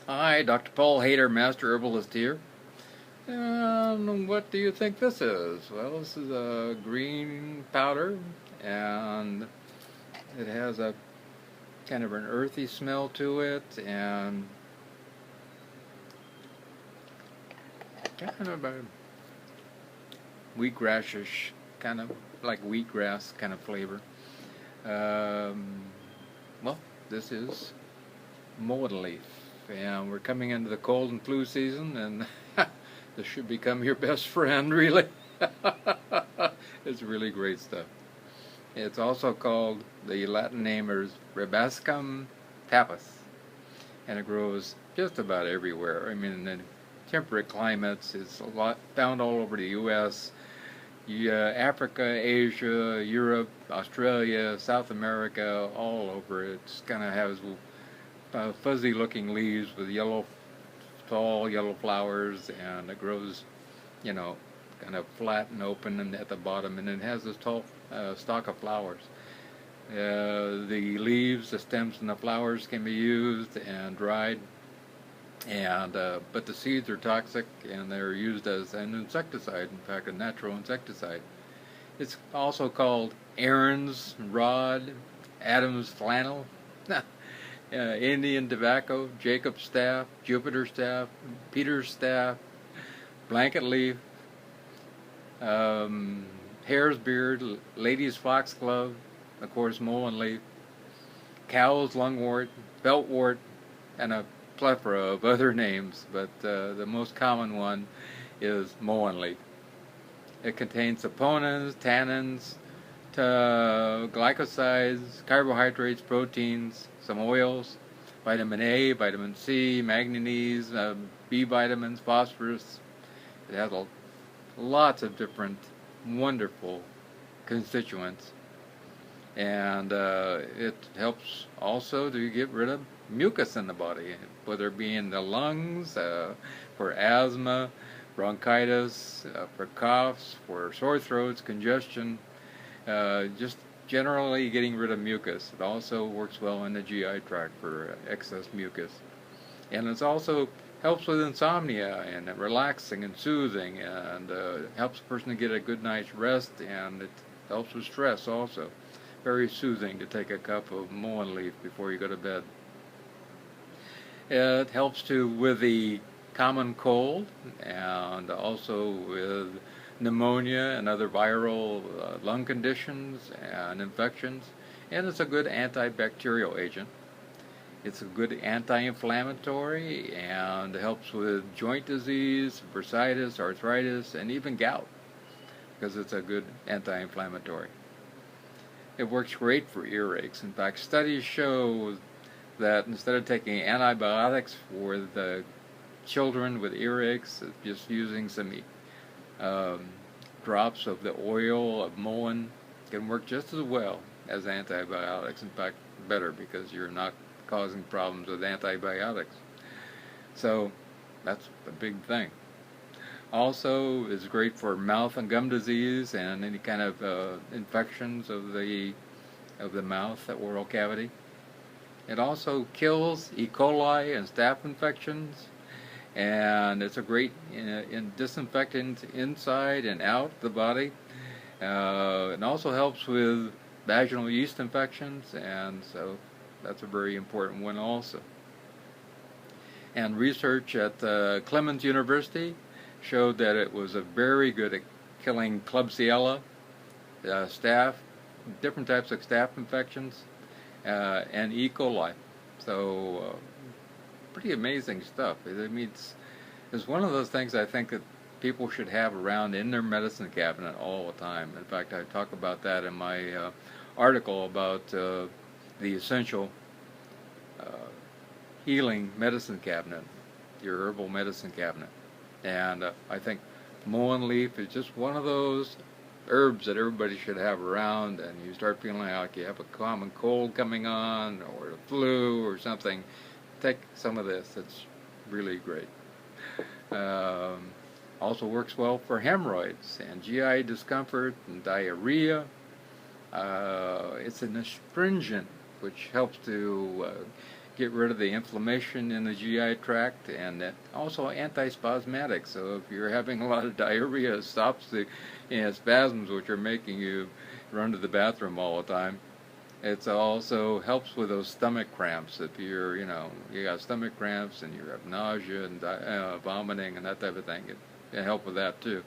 Hi, Dr. Paul Haider, Master Herbalist here. And what do you think this is? Well, this is a green powder, and it has a kind of an earthy smell to it, and kind of a wheatgrassish, kind of like wheatgrass kind of flavor. Um, well, this is mullein leaf, and we're coming into the cold and flu season, and this should become your best friend, really. It's really great stuff. It's also called, the Latin name is Verbascum thapsus, and it grows just about everywhere. I mean, in temperate climates, it's a lot found all over the U.S., Africa, Asia, Europe, Australia, South America, all over. It kind of has fuzzy-looking leaves with tall yellow flowers, and it grows, you know, kind of flat and open and at the bottom, and it has this tall stalk of flowers. The leaves, the stems, and the flowers can be used and dried, and but the seeds are toxic, and they're used as an insecticide. In fact, a natural insecticide. It's also called Aaron's rod, Adam's flannel, Indian tobacco, Jacob's staff, Jupiter's staff, Peter's staff, blanket leaf, hare's beard, lady's foxglove, of course mullein leaf, cow's lungwort, beltwort, and a plethora of other names, but the most common one is mullein leaf. It contains saponins, tannins, glycosides, carbohydrates, proteins, some oils, vitamin A, vitamin C, manganese, B vitamins, phosphorus. It has lots of different wonderful constituents, and it helps also to get rid of mucus in the body, whether it be in the lungs, for asthma, bronchitis, for coughs, for sore throats, congestion, just generally getting rid of mucus. It also works well in the GI tract for excess mucus. And it also helps with insomnia and relaxing and soothing, and helps a person to get a good night's rest, and it helps with stress also. Very soothing to take a cup of mullein leaf before you go to bed. It helps too with the common cold, and also with pneumonia and other viral lung conditions and infections, and it's a good antibacterial agent. It's a good anti-inflammatory, and helps with joint disease, bursitis, arthritis, and even gout, because it's a good anti-inflammatory. It works great for earaches. In fact, studies show that instead of taking antibiotics for the children with earaches, just using some drops of the oil of mullein can work just as well as antibiotics. In fact, better, because you're not causing problems with antibiotics. So that's a big thing. Also, is great for mouth and gum disease and any kind of infections of the mouth, the oral cavity. It also kills E. coli and staph infections, and it's a great disinfectant inside and out the body. It also helps with vaginal yeast infections, and so that's a very important one also. And research at Clemens University showed that it was very good at killing Klebsiella, staph, different types of staph infections, and E. coli. So pretty amazing stuff. I mean, it's one of those things I think that people should have around in their medicine cabinet all the time. In fact, I talk about that in my article about the essential healing medicine cabinet, your herbal medicine cabinet. And I think mullein leaf is just one of those herbs that everybody should have around, and you start feeling like you have a common cold coming on, or the flu or something, take some of this. It's really great. Also works well for hemorrhoids and GI discomfort and diarrhea. It's an astringent, which helps to get rid of the inflammation in the GI tract, and also anti-spasmodic. So if you're having a lot of diarrhea, it stops the spasms which are making you run to the bathroom all the time. It also helps with those stomach cramps. If you're, you got stomach cramps and you have nausea and vomiting and that type of thing, it can help with that too.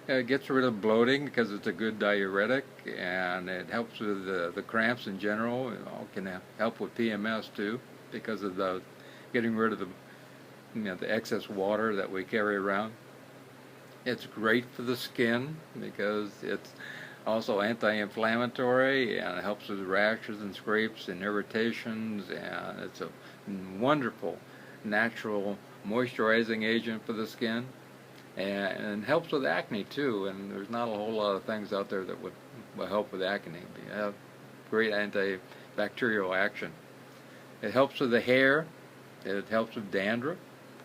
It gets rid of bloating because it's a good diuretic, and it helps with the cramps in general. It all can help with PMS too because of the getting rid of the excess water that we carry around. It's great for the skin because it's also anti-inflammatory, and it helps with rashes and scrapes and irritations, and it's a wonderful natural moisturizing agent for the skin. And helps with acne too, and there's not a whole lot of things out there that would help with acne. But you have great antibacterial action. It helps with the hair, it helps with dandruff,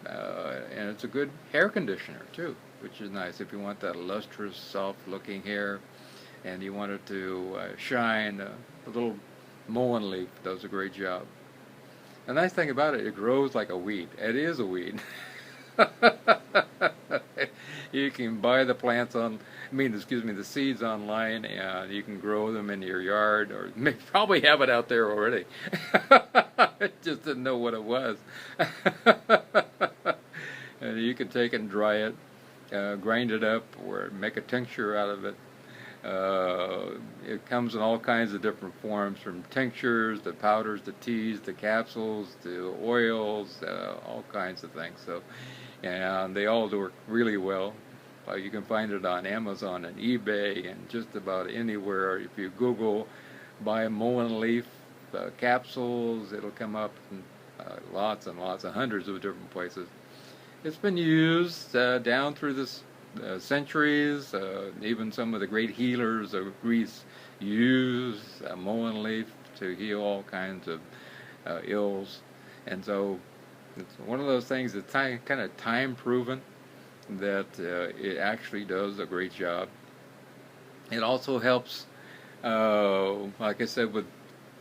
and it's a good hair conditioner too, which is nice if you want that lustrous, soft-looking hair and you want it to shine. A little mullein leaf does a great job. The nice thing about it, it grows like a weed. It is a weed. You can buy the plants the seeds online, and you can grow them in your yard, or probably have it out there already. Just didn't know what it was. And you can take it and dry it, grind it up, or make a tincture out of it. It comes in all kinds of different forms, from tinctures to powders to teas to capsules to oils, all kinds of things. So, and they all work really well. You can find it on Amazon and eBay and just about anywhere. If you Google buy mullein leaf capsules, it'll come up in lots and lots of hundreds of different places. It's been used down through the centuries. Even some of the great healers of Greece used mullein leaf to heal all kinds of ills. And so it's one of those things that's kind of time proven that it actually does a great job. It also helps, like I said, with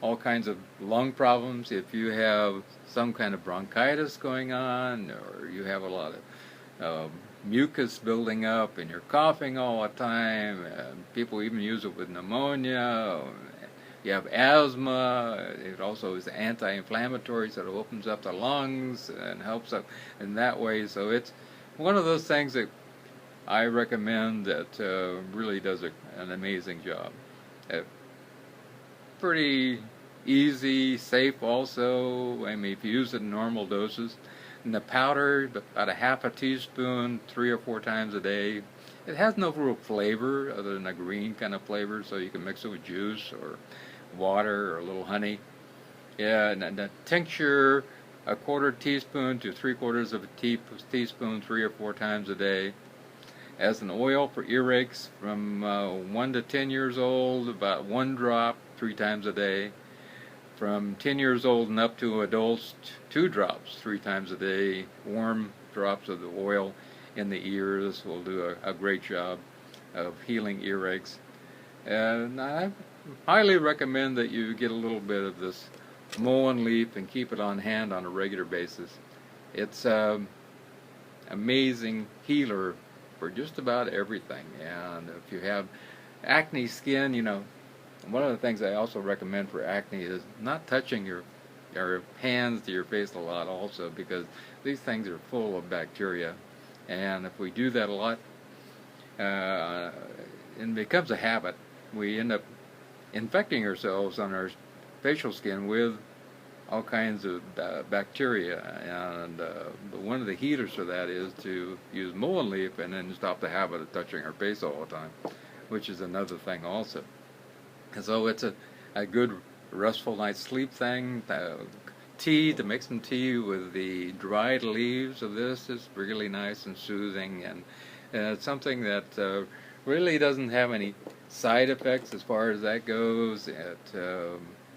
all kinds of lung problems. If you have some kind of bronchitis going on, or you have a lot of mucus building up and you're coughing all the time, people even use it with pneumonia. You have asthma. It also is anti-inflammatory, so it opens up the lungs and helps up in that way. So it's one of those things that I recommend that really does an amazing job. Pretty easy, safe also. I mean, if you use it in normal doses. And the powder, about a half a teaspoon, 3 or 4 times a day. It has no real flavor other than a green kind of flavor, so you can mix it with juice or water or a little honey. Yeah, and the tincture, a 1/4 teaspoon to 3/4 of a teaspoon, 3 or 4 times a day. As an oil for earaches from 1 to 10 years old, about 1 drop 3 times a day. From 10 years old and up to adults, 2 drops 3 times a day. Warm drops of the oil in the ears will do a great job of healing earaches. And I highly recommend that you get a little bit of this mullein leaf and keep it on hand on a regular basis. It's an amazing healer for just about everything. And if you have acne skin, one of the things I also recommend for acne is not touching your hands to your face a lot also, because these things are full of bacteria. And if we do that a lot, it becomes a habit. We end up infecting ourselves on our facial skin with all kinds of bacteria, and one of the healers for that is to use mullein leaf and then stop the habit of touching our face all the time, which is another thing also. And so it's a good restful night's sleep thing. Tea, to make some tea with the dried leaves of this is really nice and soothing, and it's something that really doesn't have any side effects as far as that goes. At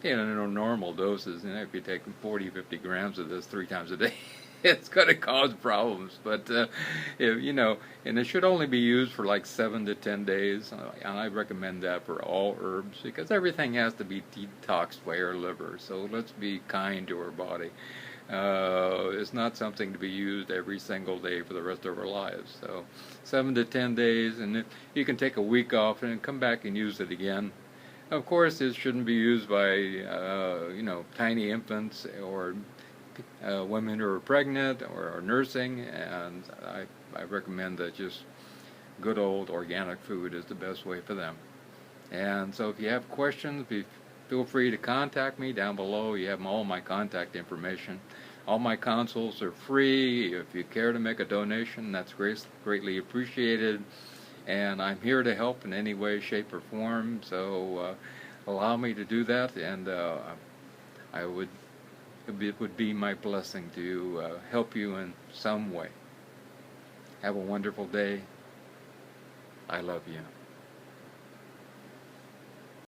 normal doses, if you take 40, 50 grams of this 3 times a day, it's going to cause problems. But if, you know, and it should only be used for like 7 to 10 days. And I recommend that for all herbs because everything has to be detoxed by our liver. So let's be kind to our body. It's not something to be used every single day for the rest of our lives. So 7 to 10 days, and if you can take a week off and come back and use it again. Of course, it shouldn't be used by you know, tiny infants or women who are pregnant or are nursing, and I recommend that just good old organic food is the best way for them. And so if you have questions, feel free to contact me down below. You have all my contact information. All my consults are free. If you care to make a donation, that's greatly appreciated. And I'm here to help in any way, shape, or form. So allow me to do that, and it would be my blessing to help you in some way. Have a wonderful day. I love you.